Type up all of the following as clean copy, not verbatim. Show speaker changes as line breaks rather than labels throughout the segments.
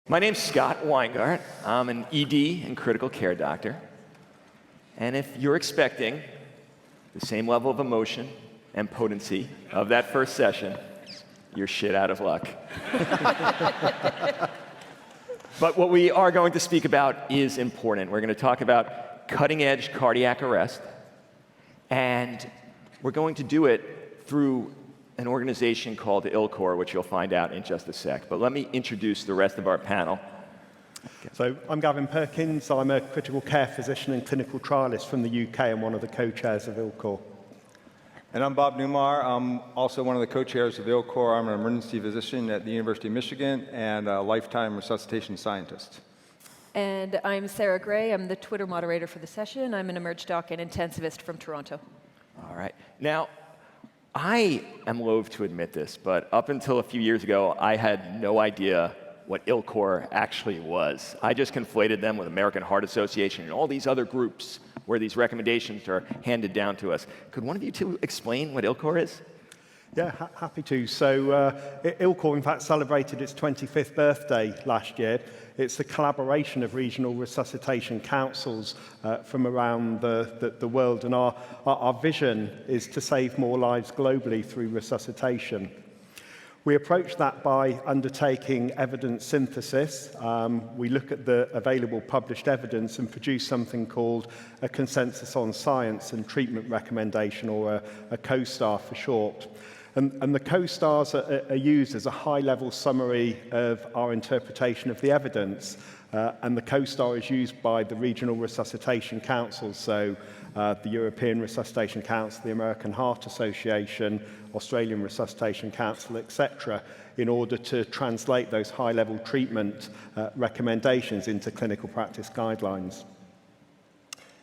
My name's Scott Weingart. I'm an ED and critical care doctor. And if you're expecting the same level of emotion and potency of that first session, you're shit out of luck. But what we are going to speak about is important. We're going to talk about cutting-edge cardiac arrest, and we're going to do it through an organization called ILCOR, which you'll find out in just a sec. But let me introduce the rest of our panel.
So I'm Gavin Perkins. I'm a critical care physician and clinical trialist from the UK and one of the co-chairs of ILCOR.
And I'm Bob Newmar. I'm also one of the co-chairs of ILCOR. I'm an emergency physician at the University of Michigan and a lifetime resuscitation scientist.
And I'm Sarah Gray. I'm the Twitter moderator for the session. I'm an emerg doc and intensivist from Toronto.
All right. Now, I am loath to admit this, but up until a few years ago, I had no idea what ILCOR actually was. I just conflated them with American Heart Association and all these other groups where these recommendations are handed down to us. Could one of you two explain what ILCOR is?
Yeah, happy to. So ILCOR, in fact, celebrated its 25th birthday last year. It's a collaboration of regional resuscitation councils from around the world, and our vision is to save more lives globally through resuscitation. We approach that by undertaking evidence synthesis. We look at the available published evidence and produce something called a consensus on science and treatment recommendation, or a COSTAR for short. And the COSTARs are used as a high-level summary of our interpretation of the evidence. And the COSTAR is used by the regional resuscitation councils, so the European Resuscitation Council, the American Heart Association, Australian Resuscitation Council, etc., in order to translate those high-level treatment recommendations into clinical practice guidelines.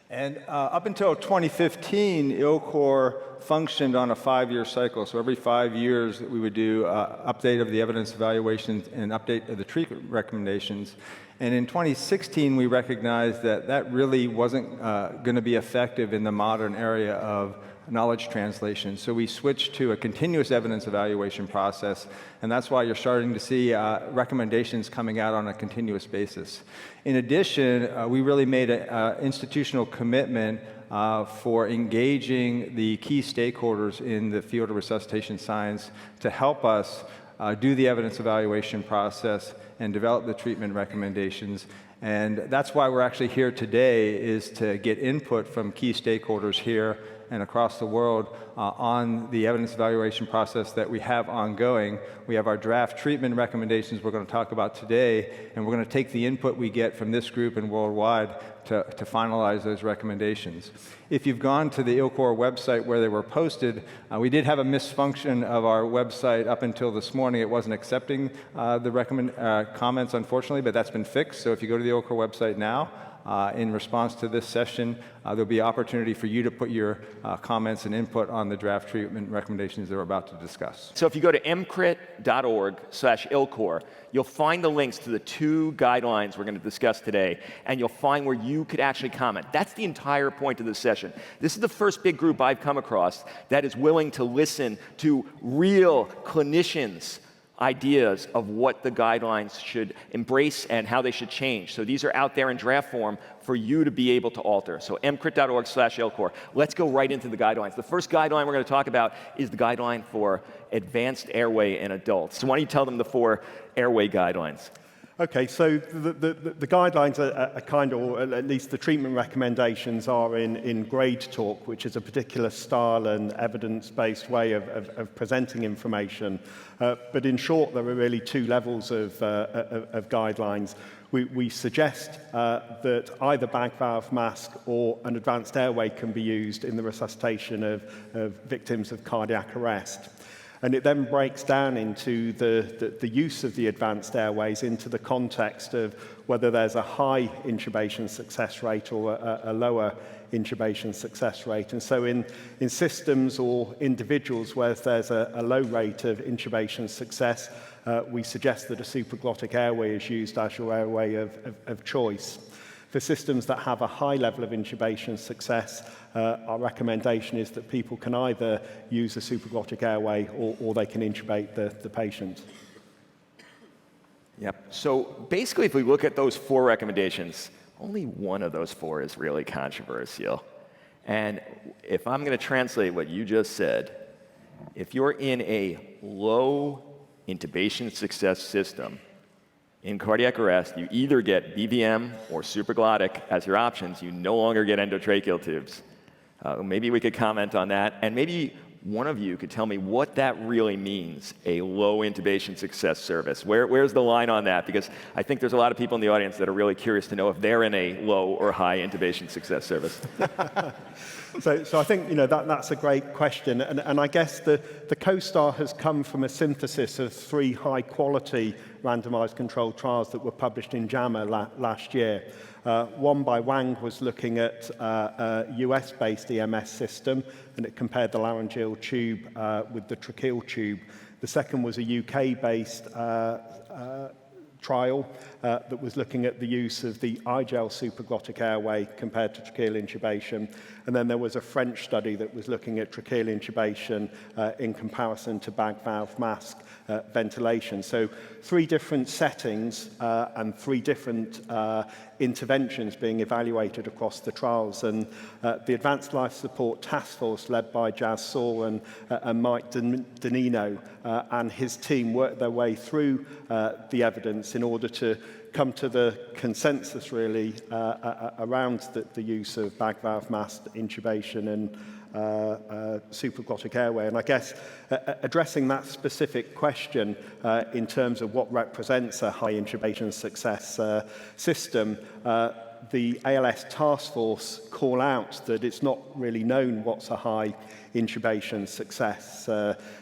And up until 2015, ILCOR functioned on a 5-year cycle. So every 5 years we would do update of the evidence evaluations and update of the treatment recommendations. And in 2016, we recognized that that really wasn't going to be effective in the modern area of knowledge translation. So we switched to a continuous evidence evaluation process, and that's why you're starting to see recommendations coming out on a continuous basis. In addition, we really made an institutional commitment for engaging the key stakeholders in the field of resuscitation science to help us do the evidence evaluation process and develop the treatment recommendations. And that's why we're actually here today, is to get input from key stakeholders here and across the world on the evidence evaluation process that we have ongoing. We have our draft treatment recommendations we're going to talk about today, and we're going to take the input we get from this group and worldwide to finalize those recommendations. If you've gone to the ILCOR website where they were posted, we did have a misfunction of our website up until this morning. It wasn't accepting the comments, unfortunately, but that's been fixed. So if you go to the ILCOR website now, in response to this session, there'll be opportunity for you to put your comments and input on the draft treatment recommendations that we're about to discuss.
So if you go to mcrit.org/ILCOR, you'll find the links to the 2 guidelines we're going to discuss today, and you'll find where you could actually comment. That's the entire point of this session. This is the first big group I've come across that is willing to listen to real clinicians' ideas of what the guidelines should embrace and how they should change. So these are out there in draft form for you to be able to alter. So mcrit.org/ILCOR. Let's go right into the guidelines. The first guideline we're going to talk about is the guideline for advanced airway in adults. So why don't you tell them the 4 airway guidelines?
Okay, so the guidelines are kind of, or at least the treatment recommendations are in grade talk, which is a particular style and evidence-based way of presenting information. But in short, there are really 2 levels of guidelines. We suggest that either bag valve mask or an advanced airway can be used in the resuscitation of victims of cardiac arrest. And it then breaks down into the use of the advanced airways into the context of whether there's a high intubation success rate or a lower intubation success rate. And so in systems or individuals where there's a low rate of intubation success, we suggest that a supraglottic airway is used as your airway of choice. For systems that have a high level of intubation success, our recommendation is that people can either use a supraglottic airway or they can intubate the patient.
Yep. So basically, if we look at those 4 recommendations, only one of those 4 is really controversial. And if I'm going to translate what you just said, if you're in a low intubation success system in cardiac arrest, you either get BVM or supraglottic as your options. You no longer get endotracheal tubes. Maybe we could comment on that, and maybe one of you could tell me what that really means, a low intubation success service. Where's the line on that? Because I think there's a lot of people in the audience that are really curious to know if they're in a low or high intubation success service.
So I think that's a great question, and I guess the COSTAR has come from a synthesis of 3 high-quality randomized controlled trials that were published in JAMA last year. One by Wang was looking at a US-based EMS system, and it compared the laryngeal tube with the tracheal tube. The second was a UK-based trial that was looking at the use of the iGel supraglottic airway compared to tracheal intubation. And then there was a French study that was looking at tracheal intubation in comparison to bag valve mask ventilation. So 3 different settings and 3 different interventions being evaluated across the trials. And the Advanced Life Support Task Force, led by Jazz Saul and Mike Danino and his team, worked their way through the evidence in order to come to the consensus, really, around the use of bag valve mask intubation and supraglottic airway. And I guess addressing that specific question in terms of what represents a high intubation success system, the ALS task force call out that it's not really known what's a high intubation success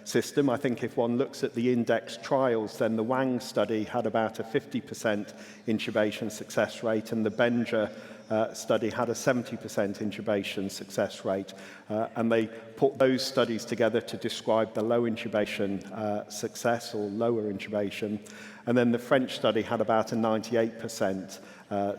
system. I think if one looks at the index trials, then the Wang study had about a 50% intubation success rate, and the Benja study had a 70% intubation success rate. And they put those studies together to describe the low intubation success or lower intubation. And then the French study had about a 98%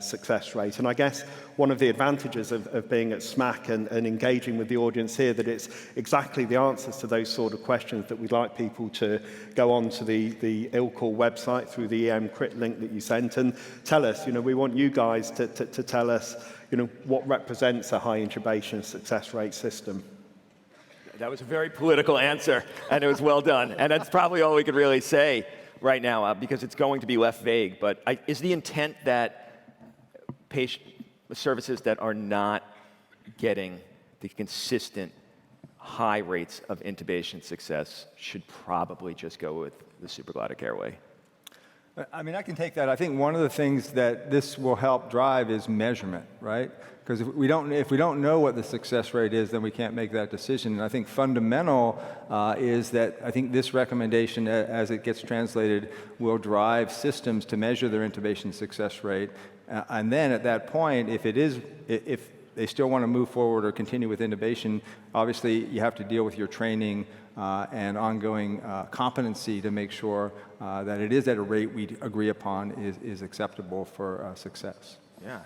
success rate. And I guess one of the advantages of being at SMAC and engaging with the audience here, that it's exactly the answers to those sort of questions that we'd like people to go on to the ILCOR website through the EM Crit link that you sent and tell us, we want you guys to tell us, what represents a high intubation success rate system.
That was a very political answer, and it was well done. And that's probably all we could really say right now, because it's going to be left vague. But is the intent that patient services that are not getting the consistent high rates of intubation success should probably just go with the supraglottic airway?
I mean, I can take that. I think one of the things that this will help drive is measurement, right? Because if we don't know what the success rate is, then we can't make that decision. And I think fundamental is that I think this recommendation, as it gets translated, will drive systems to measure their intubation success rate. And then at that point, if they still want to move forward or continue with intubation, obviously you have to deal with your training and ongoing competency to make sure that it is at a rate we agree upon is acceptable for success.
Yeah.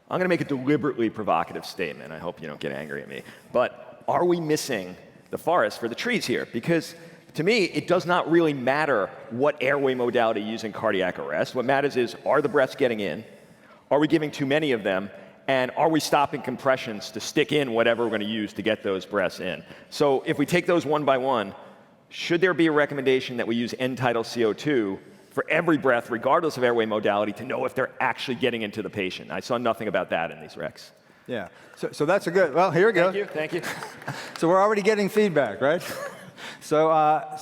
I'm going to make a deliberately provocative statement. I hope you don't get angry at me. But are we missing the forest for the trees here? Because to me, it does not really matter what airway modality you use in cardiac arrest. What matters is, are the breaths getting in? Are we giving too many of them? And are we stopping compressions to stick in whatever we're going to use to get those breaths in? So if we take those one by one, should there be a recommendation that we use end-tidal CO2 for every breath, regardless of airway modality, to know if they're actually getting into the patient? I saw nothing about that in these recs.
Yeah, so that's a good, well, here we go.
Thank you.
So we're already getting feedback, right? So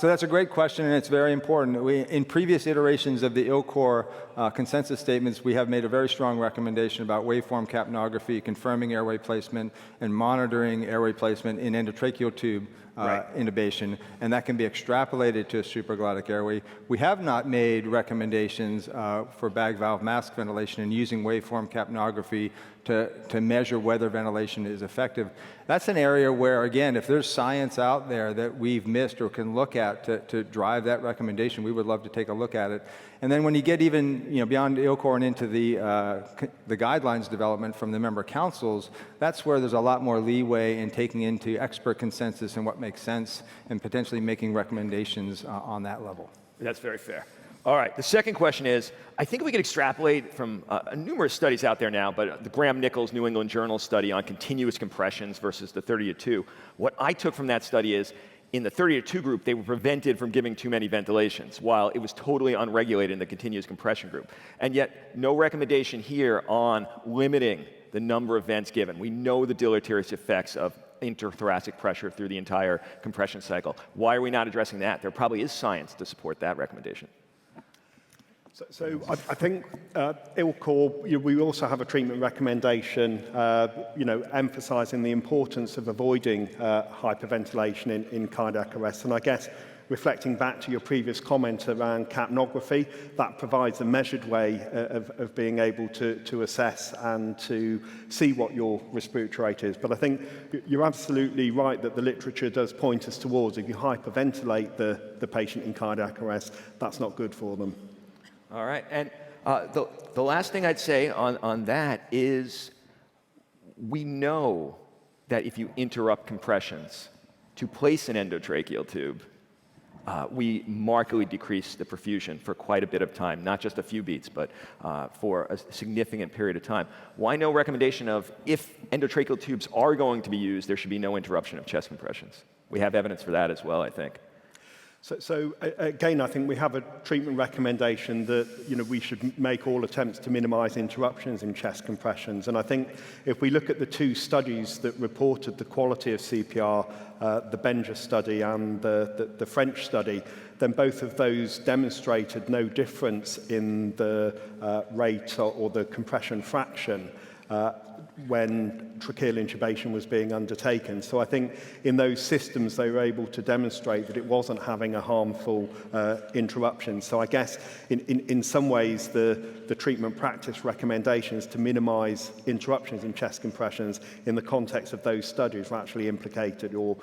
that's a great question, and it's very important. In previous iterations of the ILCOR consensus statements, we have made a very strong recommendation about waveform capnography, confirming airway placement, and monitoring airway placement in endotracheal tube intubation, and that can be extrapolated to a supraglottic airway. We have not made recommendations for bag valve mask ventilation and using waveform capnography to measure whether ventilation is effective. That's an area where, again, if there's science out there that we've missed or can look at to drive that recommendation, we would love to take a look at it. And then when you get even beyond ILCOR and into the guidelines development from the member councils, that's where there's a lot more leeway in taking into expert consensus and what makes sense and potentially making recommendations on that level.
That's very fair. All right, the second question is, I think we could extrapolate from numerous studies out there now, but the Graham-Nichols New England Journal study on continuous compressions versus the 30-2. What I took from that study is, in the 30-2 group, they were prevented from giving too many ventilations, while it was totally unregulated in the continuous compression group. And yet, no recommendation here on limiting the number of vents given. We know the deleterious effects of interthoracic pressure through the entire compression cycle. Why are we not addressing that? There probably is science to support that recommendation.
So I think ILCOR, we also have a treatment recommendation, emphasising the importance of avoiding hyperventilation in cardiac arrest. And I guess reflecting back to your previous comment around capnography, that provides a measured way of being able to assess and to see what your respiratory rate is. But I think you're absolutely right that the literature does point us towards, if you hyperventilate the patient in cardiac arrest, that's not good for them.
All right, and the last thing I'd say on that is we know that if you interrupt compressions to place an endotracheal tube, we markedly decrease the perfusion for quite a bit of time, not just a few beats, but for a significant period of time. Why no recommendation of if endotracheal tubes are going to be used, there should be no interruption of chest compressions? We have evidence for that as well, I think.
So again, I think we have a treatment recommendation that we should make all attempts to minimize interruptions in chest compressions. And I think if we look at the two studies that reported the quality of CPR, the Benja study and the French study, then both of those demonstrated no difference in the rate or the compression fraction when tracheal intubation was being undertaken. So I think in those systems they were able to demonstrate that it wasn't having a harmful interruption. So I guess in some ways the treatment practice recommendations to minimize interruptions in chest compressions in the context of those studies were actually implicated or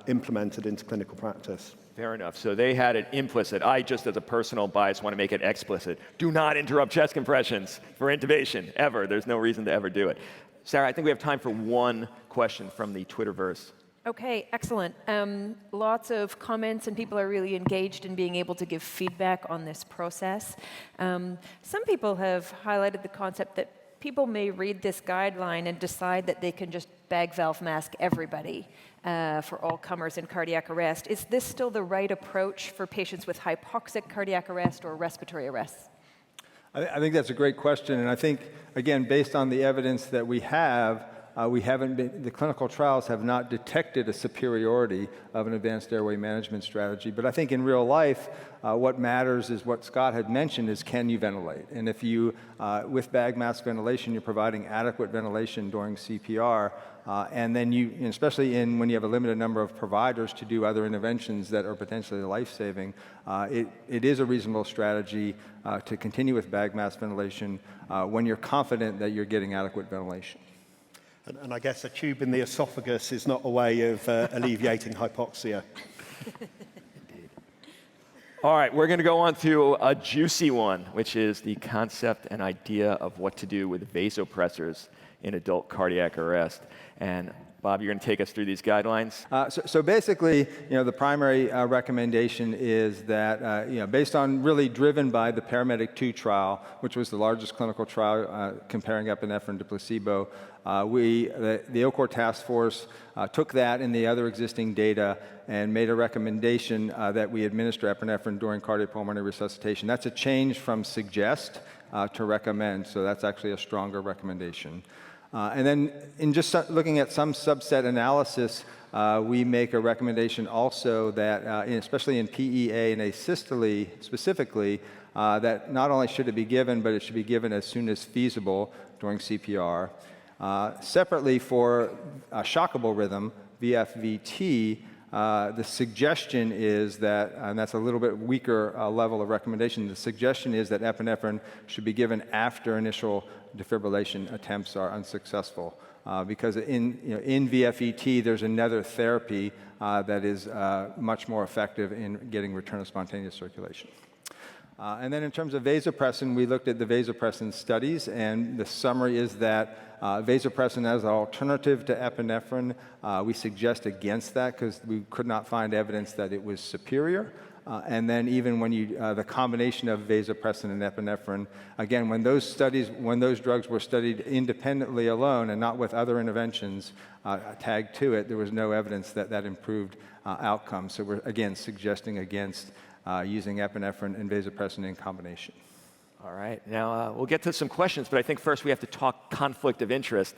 implemented into clinical practice.
Fair enough. So they had it implicit. I just, as a personal bias, want to make it explicit. Do not interrupt chest compressions for intubation, ever. There's no reason to ever do it. Sarah, I think we have time for one question from the Twitterverse.
Okay, excellent. Lots of comments, and people are really engaged in being able to give feedback on this process. Some people have highlighted the concept that people may read this guideline and decide that they can just bag valve mask everybody for all comers in cardiac arrest. Is this still the right approach for patients with hypoxic cardiac arrest or respiratory arrest?
I think that's a great question, and I think, again, based on the evidence that we have, the clinical trials have not detected a superiority of an advanced airway management strategy. But I think in real life, what matters is what Scott had mentioned is, can you ventilate? And if you, with bag mask ventilation, you're providing adequate ventilation during CPR, and then you, especially when you have a limited number of providers to do other interventions that are potentially life-saving, it is a reasonable strategy to continue with bag mask ventilation when you're confident that you're getting adequate ventilation.
And I guess a tube in the esophagus is not a way of alleviating hypoxia.
All right, we're going to go on to a juicy one, which is the concept and idea of what to do with vasopressors in adult cardiac arrest. And Bob, you're going to take us through these guidelines?
So basically, the primary recommendation is that, based on really driven by the Paramedic 2 trial, which was the largest clinical trial comparing epinephrine to placebo, the ILCOR task force took that and the other existing data and made a recommendation that we administer epinephrine during cardiopulmonary resuscitation. That's a change from suggest to recommend, so that's actually a stronger recommendation. And then in just looking at some subset analysis, we make a recommendation also that, especially in PEA and asystole specifically, that not only should it be given, but it should be given as soon as feasible during CPR. Separately, for shockable rhythm, VFVT, the suggestion is that, and that's a little bit weaker level of recommendation, the suggestion is that epinephrine should be given after initial defibrillation attempts are unsuccessful. Because in VFVT, there's another therapy that is much more effective in getting return of spontaneous circulation. And then in terms of vasopressin, we looked at the vasopressin studies, and the summary is that vasopressin as an alternative to epinephrine, we suggest against that because we could not find evidence that it was superior. And then even when the combination of vasopressin and epinephrine, again, when those drugs were studied independently alone and not with other interventions tagged to it, there was no evidence that that improved outcomes. So we're, again, suggesting against using epinephrine and vasopressin in combination.
All right, now we'll get to some questions, but I think first we have to talk conflict of interest.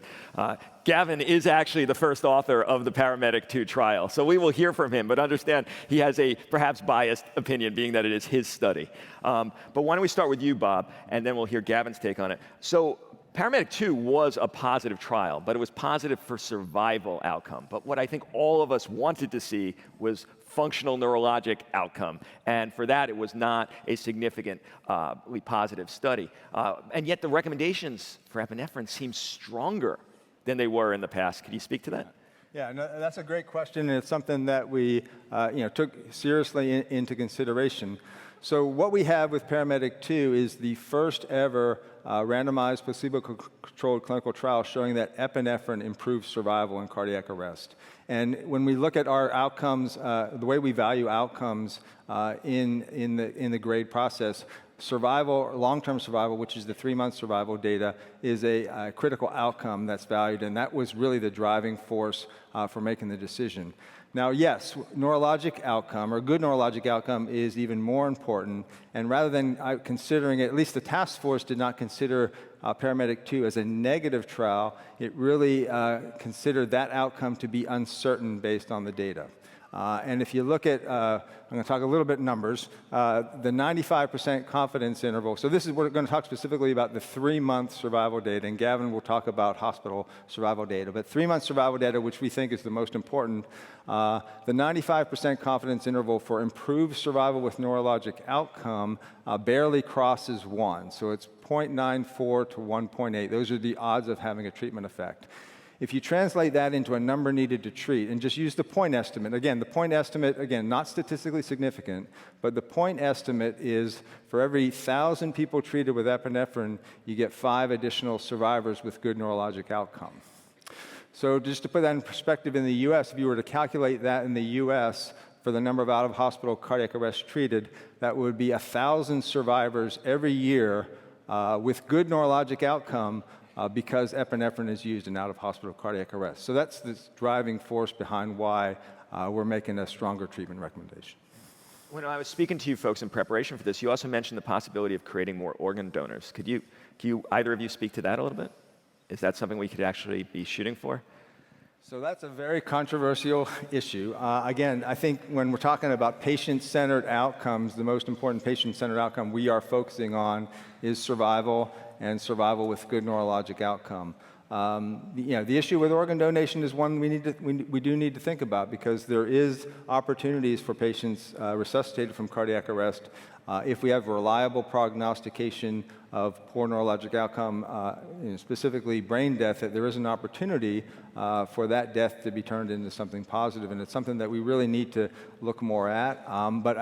Gavin is actually the first author of the Paramedic 2 trial, so we will hear from him, but understand he has a perhaps biased opinion, being that it is his study. But why don't we start with you, Bob, and then we'll hear Gavin's take on it. So Paramedic 2 was a positive trial, but it was positive for survival outcome. But what I think all of us wanted to see was functional neurologic outcome. And for that, it was not a significantly positive study. And yet the recommendations for epinephrine seem stronger than they were in the past. Could you speak to that?
Yeah, no, that's a great question, and it's something that we took seriously into consideration. So what we have with Paramedic 2 is the first ever randomized placebo-controlled clinical trial showing that epinephrine improves survival in cardiac arrest. And when we look at our outcomes, the way we value outcomes in the grade process, survival, long-term survival, which is the 3-month survival data, is a critical outcome that's valued, and that was really the driving force for making the decision. Now, yes, neurologic outcome, or good neurologic outcome, is even more important. And rather than considering it, at least the task force did not consider Paramedic 2 as a negative trial. It really considered that outcome to be uncertain based on the data. And if you look at, I'm going to talk a little bit numbers, the 95% confidence interval. So this is, we're going to talk specifically about the 3-month survival data, and Gavin will talk about hospital survival data. But 3-month survival data, which we think is the most important, the 95% confidence interval for improved survival with neurologic outcome barely crosses 1. So it's 0.94 to 1.8. Those are the odds of having a treatment effect. If you translate that into a number needed to treat, and just use the point estimate, again, the point estimate, again, not statistically significant, but the point estimate is for every 1,000 people treated with epinephrine, you get 5 additional survivors with good neurologic outcome. So just to put that in perspective, in the US, if you were to calculate that in the US for the number of out-of-hospital cardiac arrests treated, that would be 1,000 survivors every year with good neurologic outcome because epinephrine is used in out-of-hospital cardiac arrest. So that's the driving force behind why we're making a stronger treatment recommendation.
When I was speaking to you folks in preparation for this, you also mentioned the possibility of creating more organ donors. Could you either of you speak to that a little bit? Is that something we could actually be shooting for?
So that's a very controversial issue. Again, I think when we're talking about patient-centered outcomes, the most important patient-centered outcome we are focusing on is survival, and survival with good neurologic outcome. The issue with organ donation is one we do need to think about, because there is opportunities for patients resuscitated from cardiac arrest if we have reliable prognostication of poor neurologic outcome, specifically brain death, that there is an opportunity for that death to be turned into something positive, and it's something that we really need to look more at, but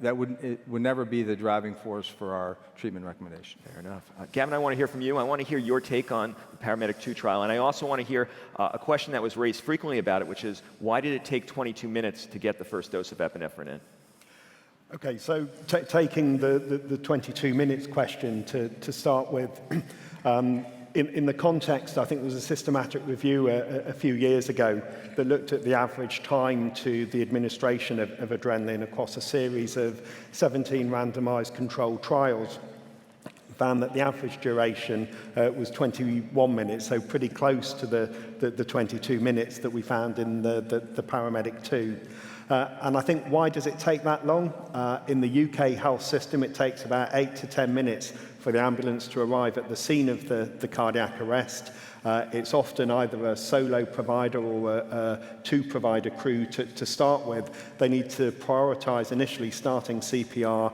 it would never be the driving force for our treatment recommendation.
Fair enough. Gavin, I want to hear from you. I want to hear your take on the Paramedic 2 trial, and I also want to hear a question that was raised frequently about it, which is, why did it take 22 minutes to get the first dose of epinephrine in?
Okay, so taking the 22 minutes question to start with, in the context, I think there was a systematic review a few years ago that looked at the average time to the administration of adrenaline across a series of 17 randomized controlled trials. Found that the average duration was 21 minutes, so pretty close to the 22 minutes that we found in the Paramedic 2. And I think, why does it take that long? In the UK health system, it takes about 8 to 10 minutes for the ambulance to arrive at the scene of the cardiac arrest. It's often either a solo provider or a 2-provider crew to start with. They need to prioritize initially starting CPR,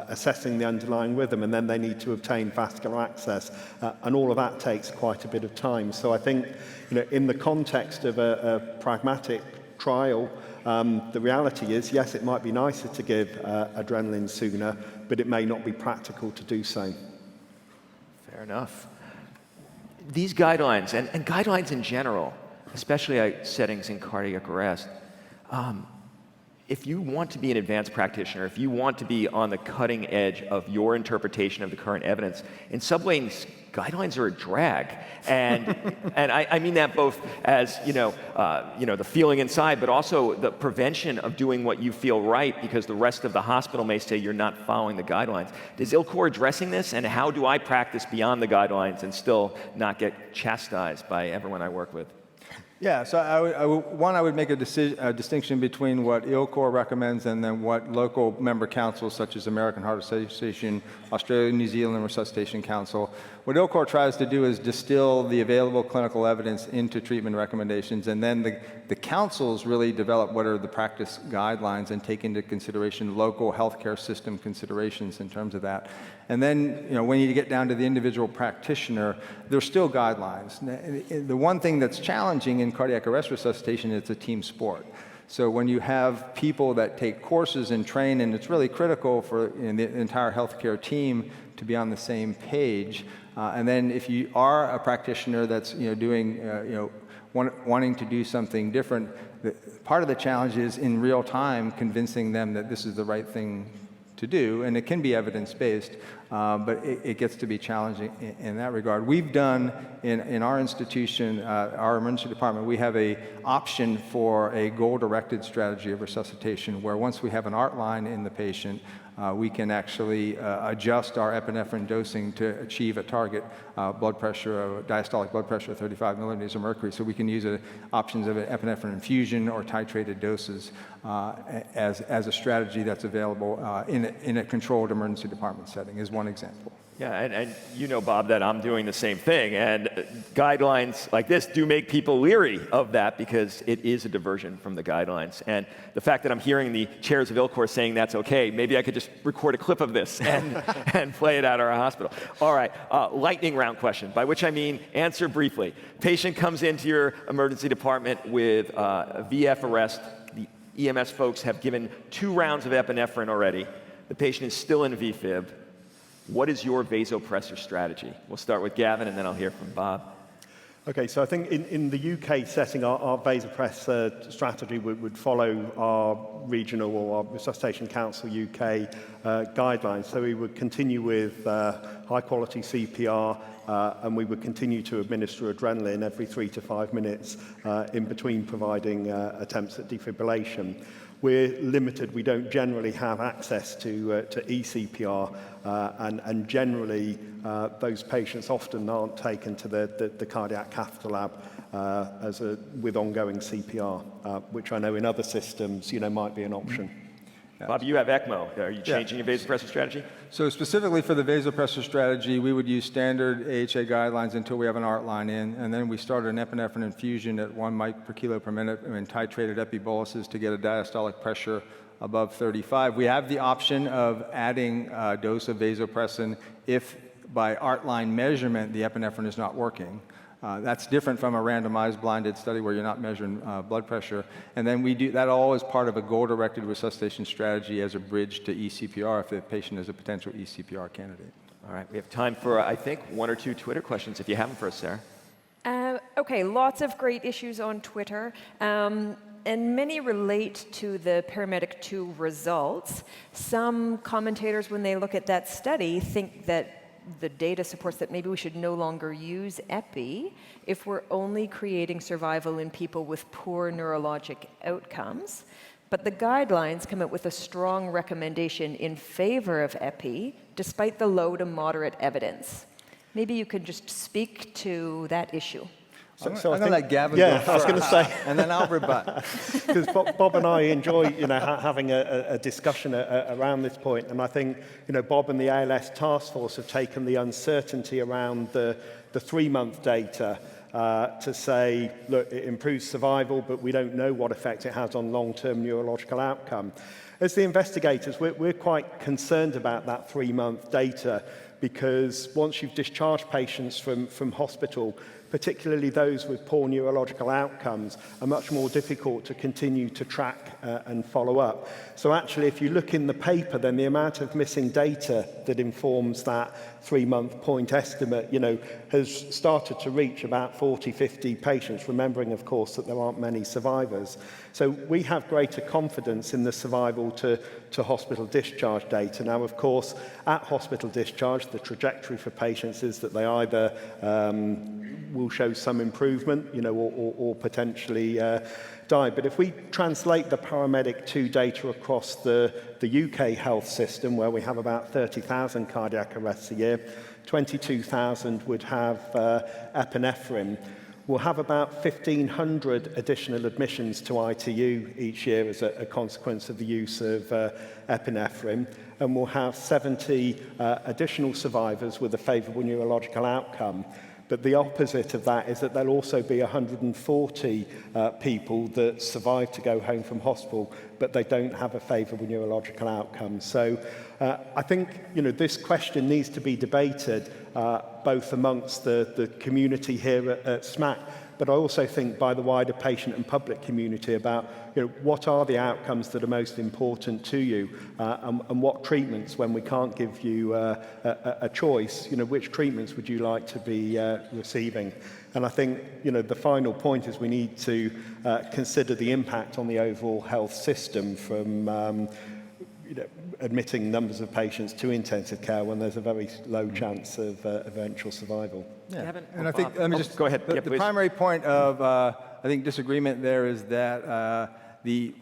assessing the underlying rhythm, and then they need to obtain vascular access. And all of that takes quite a bit of time. So I think, in the context of a pragmatic trial, the reality is, yes, it might be nicer to give adrenaline sooner, but it may not be practical to do so.
Fair enough. These guidelines, and guidelines in general, especially settings in cardiac arrest, if you want to be an advanced practitioner, if you want to be on the cutting edge of your interpretation of the current evidence, in some ways, guidelines are a drag. And, and I mean that both as, the feeling inside, but also the prevention of doing what you feel right because the rest of the hospital may say you're not following the guidelines. Is ILCOR addressing this? And how do I practice beyond the guidelines and still not get chastised by everyone I work with?
Yeah, so I would make a distinction between what ILCOR recommends and then what local member councils such as American Heart Association, Australia, New Zealand Resuscitation Council. What ILCOR tries to do is distill the available clinical evidence into treatment recommendations, and then the councils really develop what are the practice guidelines and take into consideration local healthcare system considerations in terms of that. And then, when you get down to the individual practitioner, there's still guidelines. The one thing that's challenging in cardiac arrest resuscitation, it's a team sport. So when you have people that take courses and train, and it's really critical for the entire healthcare team to be on the same page. And then if you are a practitioner that's wanting to do something different, part of the challenge is in real time convincing them that this is the right thing to do, and it can be evidence-based, but it gets to be challenging in that regard. We've done, in our institution, our emergency department, we have an option for a goal-directed strategy of resuscitation, where once we have an art line in the patient, we can actually adjust our epinephrine dosing to achieve a target blood pressure, diastolic blood pressure of 35 millimeters of mercury. So we can use options of an epinephrine infusion or titrated doses as a strategy that's available in a controlled emergency department setting, is one example.
Yeah, and you know, Bob, that I'm doing the same thing. And guidelines like this do make people leery of that because it is a diversion from the guidelines. And the fact that I'm hearing the chairs of ILCOR saying that's okay, maybe I could just record a clip of this and play it at our hospital. All right, lightning round question, by which I mean answer briefly. Patient comes into your emergency department with a VF arrest. The EMS folks have given 2 rounds of epinephrine already. The patient is still in VFib. What is your vasopressor strategy? We'll start with Gavin, and then I'll hear from Bob.
Okay, so I think in the UK setting, our vasopressor strategy would follow our regional or our Resuscitation Council UK guidelines. So we would continue with high-quality CPR, and we would continue to administer adrenaline every 3 to 5 minutes in between providing attempts at defibrillation. We're limited. We don't generally have access to eCPR, and generally those patients often aren't taken to the cardiac catheter lab with ongoing CPR, which I know in other systems, might be an option.
Bob, you have ECMO. Are you changing your vasopressor strategy?
So specifically for the vasopressor strategy, we would use standard AHA guidelines until we have an art line in, and then we started an epinephrine infusion at 1 mic per kilo per minute and titrated epiboluses to get a diastolic pressure above 35. We have the option of adding a dose of vasopressin if by art line measurement the epinephrine is not working. That's different from a randomized blinded study where you're not measuring blood pressure. And then we do that all as part of a goal-directed resuscitation strategy as a bridge to eCPR if the patient is a potential eCPR candidate.
All right, we have time for, I think, 1 or 2 Twitter questions if you have them for us, Sarah.
Okay, lots of great issues on Twitter. And many relate to the Paramedic 2 results. Some commentators, when they look at that study, think that the data supports that maybe we should no longer use epi if we're only creating survival in people with poor neurologic outcomes. But the guidelines come out with a strong recommendation in favor of epi, despite the low to moderate evidence. Maybe you could just speak to that issue.
So I'm going to let Gavin go first,
I was going to say,
and then I'll rebut.
Because Bob and I enjoy, having a discussion around this point, and I think, Bob and the ALS task force have taken the uncertainty around the 3-month data to say, look, it improves survival, but we don't know what effect it has on long-term neurological outcome. As the investigators, we're quite concerned about that 3-month data because once you've discharged patients from hospital, particularly those with poor neurological outcomes, are much more difficult to continue to track and follow up. So actually, if you look in the paper, then the amount of missing data that informs that 3-month point estimate, has started to reach about 40, 50 patients, remembering, of course, that there aren't many survivors. So we have greater confidence in the survival to hospital discharge data. Now, of course, at hospital discharge, the trajectory for patients is that they either will show some improvement, or potentially die. But if we translate the paramedic 2 data across the UK health system, where we have about 30,000 cardiac arrests a year, 22,000 would have epinephrine. We'll have about 1,500 additional admissions to ITU each year as a consequence of the use of epinephrine, and we'll have 70 additional survivors with a favourable neurological outcome. But the opposite of that is that there'll also be 140 people that survive to go home from hospital, but they don't have a favourable neurological outcome. So I think this question needs to be debated both amongst the community here at SMAC, but I also think by the wider patient and public community about what are the outcomes that are most important to you, and what treatments, when we can't give you a choice, which treatments would you like to be receiving. And I think the final point is we need to consider the impact on the overall health system from admitting numbers of patients to intensive care when there's a very low chance of eventual survival.
Yeah. And I think, let me just go ahead. The primary point of, I think, disagreement there is that the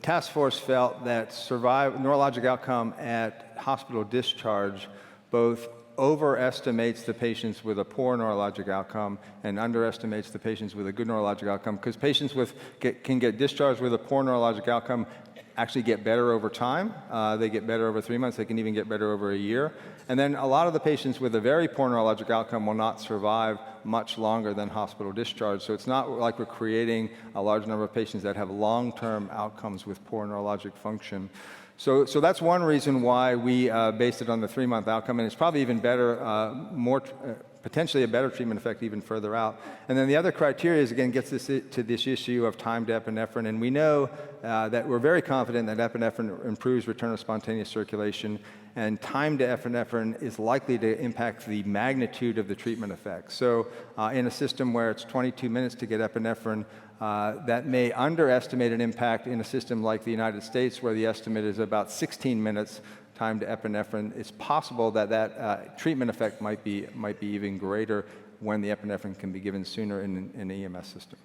task force felt that neurologic outcome at hospital discharge both overestimates the patients with a poor neurologic outcome and underestimates the patients with a good neurologic outcome, because patients can get discharged with a poor neurologic outcome actually get better over time. They get better over 3 months. They can even get better over a year. And then a lot of the patients with a very poor neurologic outcome will not survive much longer than hospital discharge. So it's not like we're creating a large number of patients that have long-term outcomes with poor neurologic function. So that's one reason why we based it on the 3-month outcome, and it's probably even better, potentially a better treatment effect even further out. And then the other criteria is, again, gets us to this issue of time to epinephrine. And we know that we're very confident that epinephrine improves return of spontaneous circulation, and time to epinephrine is likely to impact the magnitude of the treatment effect. So in a system where it's 22 minutes to get epinephrine, that may underestimate an impact in a system like the United States, where the estimate is about 16 minutes time to epinephrine. It's possible that treatment effect might be even greater when the epinephrine can be given sooner in an EMS system.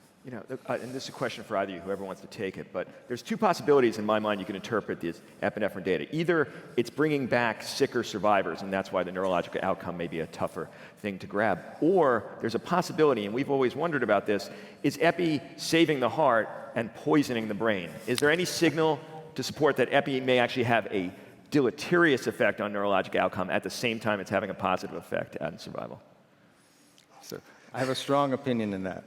And this is a question for either of you, whoever wants to take it, but there's 2 possibilities in my mind you can interpret this epinephrine data. Either it's bringing back sicker survivors, and that's why the neurological outcome may be a tougher thing to grab. Or there's a possibility, and we've always wondered about this, is epi saving the heart and poisoning the brain? Is there any signal to support that epi may actually have a deleterious effect on neurologic outcome at the same time it's having a positive effect on survival?
So I have a strong opinion in that.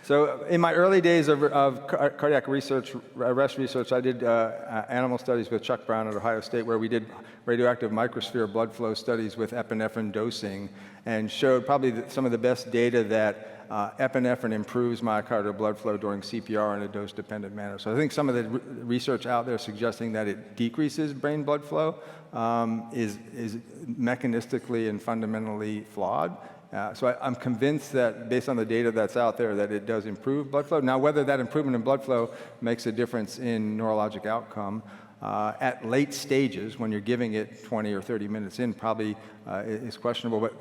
So in my early days of cardiac research, arrest research, I did animal studies with Chuck Brown at Ohio State, where we did radioactive microsphere blood flow studies with epinephrine dosing, and showed probably some of the best data that epinephrine improves myocardial blood flow during CPR in a dose-dependent manner. So I think some of the research out there suggesting that it decreases brain blood flow is mechanistically and fundamentally flawed. So I'm convinced that, based on the data that's out there, that it does improve blood flow. Now, whether that improvement in blood flow makes a difference in neurologic outcome at late stages, when you're giving it 20 or 30 minutes in, probably is questionable. But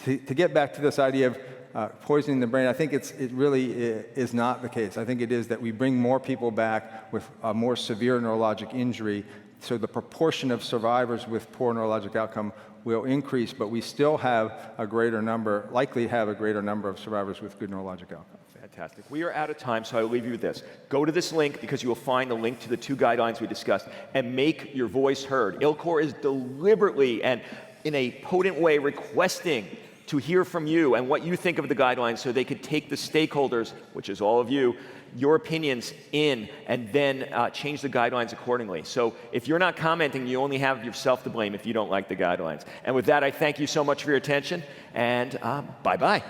to get back to this idea of poisoning the brain, I think it really is not the case. I think it is that we bring more people back with a more severe neurologic injury, so the proportion of survivors with poor neurologic outcome will increase, but we still have a greater number, likely have a greater number of survivors with good neurologic outcome.
Fantastic. We are out of time, so I'll leave you with this. Go to this link, because you will find the link to the 2 guidelines we discussed, and make your voice heard. ILCOR is deliberately and in a potent way requesting to hear from you and what you think of the guidelines so they could take the stakeholders, which is all of you, your opinions in, and then change the guidelines accordingly. So if you're not commenting, you only have yourself to blame if you don't like the guidelines. And with that, I thank you so much for your attention, and bye-bye.